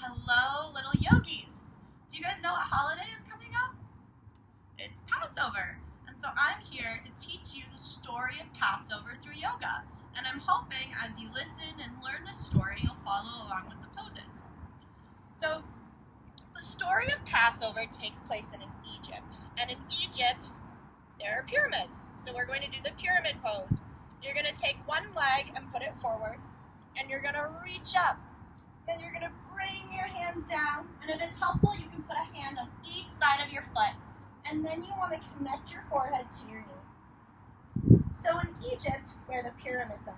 Hello, little yogis. Do you guys know what holiday is coming up? It's Passover. And so I'm here to teach you the story of Passover through yoga. And I'm hoping as you listen and learn this story, you'll follow along with the poses. So the story of Passover takes place in Egypt. And in Egypt, there are pyramids. So we're going to do the pyramid pose. You're going to take one leg and put it forward. And you're going to reach up. Then you're going to bring your hands down, and if it's helpful, you can put a hand on each side of your foot, and then you want to connect your forehead to your knee. So in Egypt, where the pyramids are,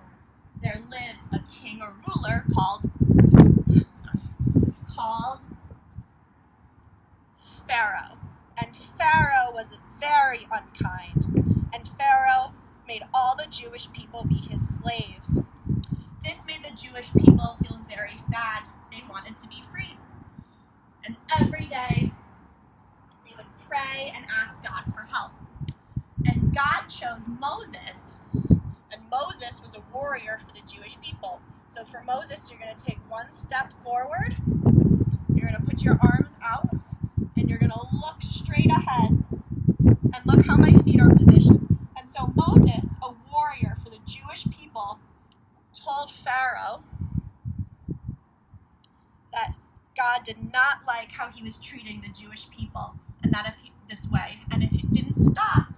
there lived a king or ruler called Pharaoh. And Pharaoh was very unkind, and Pharaoh made all the Jewish people be his slaves. This made the Jewish people feel very sad. They wanted to be free. And every day, they would pray and ask God for help. And God chose Moses, and Moses was a warrior for the Jewish people. So for Moses, you're going to take one step forward, you're going to put your arms out, and you're going to look straight ahead, and look how my feet are positioned. And so Moses, a warrior for the Jewish people, told Pharaoh that God did not like how he was treating the Jewish people, and that if he didn't stop,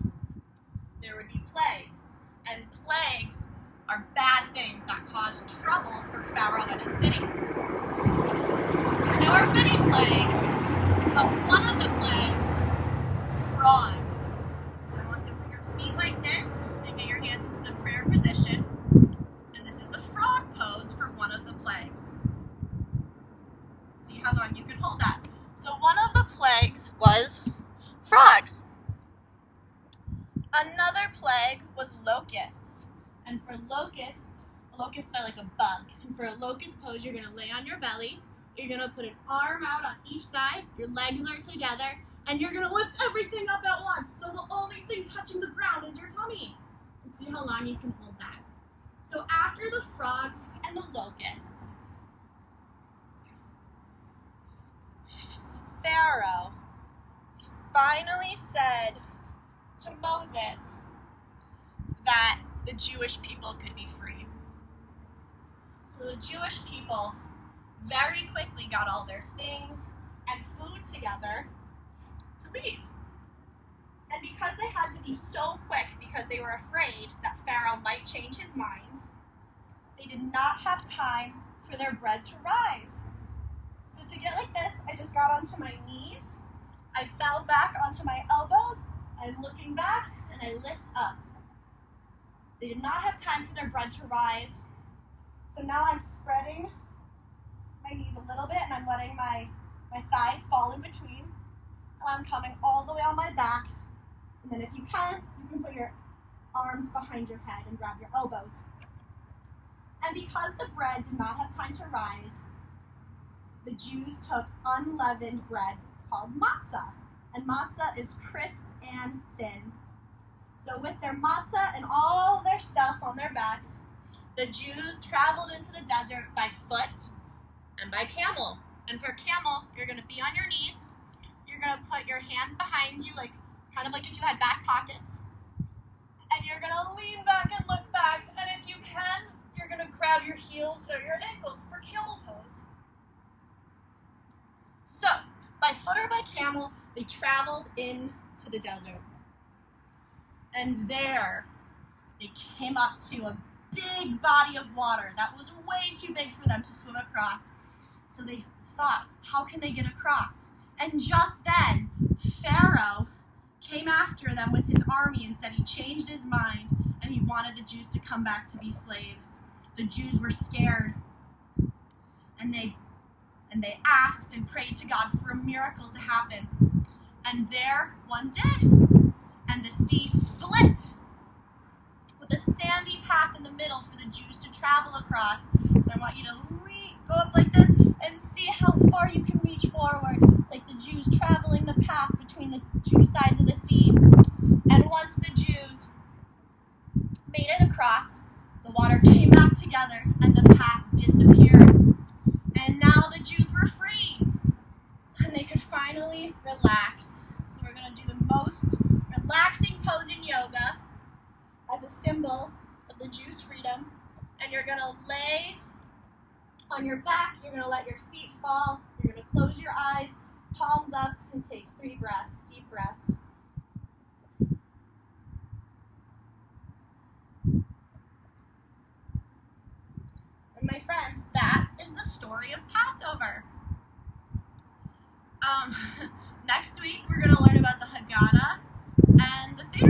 there would be plagues. And plagues are bad things that cause trouble for Pharaoh and his city. There were many plagues, but one of the plagues were frogs. So I want you to put your feet like this and get your hands into the prayer position. For one of the plagues. See how long you can hold that. So one of the plagues was frogs. Another plague was locusts. And for locusts are like a bug. And for a locust pose, you're going to lay on your belly. You're going to put an arm out on each side. Your legs are together. And you're going to lift everything up at once. So the only thing touching the ground is your tummy. And see how long you can hold that. So after the frogs and the locusts, Pharaoh finally said to Moses that the Jewish people could be free. So the Jewish people very quickly got all their things and food together to leave. And because they had to be so quick because they were afraid that Pharaoh might change his mind, they did not have time for their bread to rise. So to get like this, I just got onto my knees, I fell back onto my elbows, I'm looking back, and I lift up. They did not have time for their bread to rise. So now I'm spreading my knees a little bit, and I'm letting my thighs fall in between. And I'm coming all the way on my back. And then if you can put your arms behind your head and grab your elbows. And because the bread did not have time to rise, the Jews took unleavened bread called matzah. And matzah is crisp and thin. So with their matzah and all their stuff on their backs, the Jews traveled into the desert by foot and by camel. And for camel, you're going to be on your knees. You're going to put your hands behind you, kind of like if you had back pockets. And you're going to lean back and look back. And if you can, you're going to grab your heels or your ankles for camel pose. So, by foot or by camel, they traveled into the desert. And there, they came up to a big body of water that was way too big for them to swim across. So they thought, how can they get across? And just then, Pharaoh came after them with his army and said he changed his mind and he wanted the Jews to come back to be slaves. The Jews were scared, and they asked and prayed to God for a miracle to happen. And there one did, and the sea split with a sandy path in the middle for the Jews to travel across. So I want you to go up like this and see how far you can reach forward, like the Jews traveling the path between the two sides of the sea. And once the Jews made it across, the water came back together and the path disappeared. And now the Jews were free. of the Jews' freedom. And you're going to lay on your back. You're going to let your feet fall. You're going to close your eyes, palms up, and take 3 breaths, deep breaths. And my friends, that is the story of Passover. Next week, we're going to learn about the Haggadah and the Seder.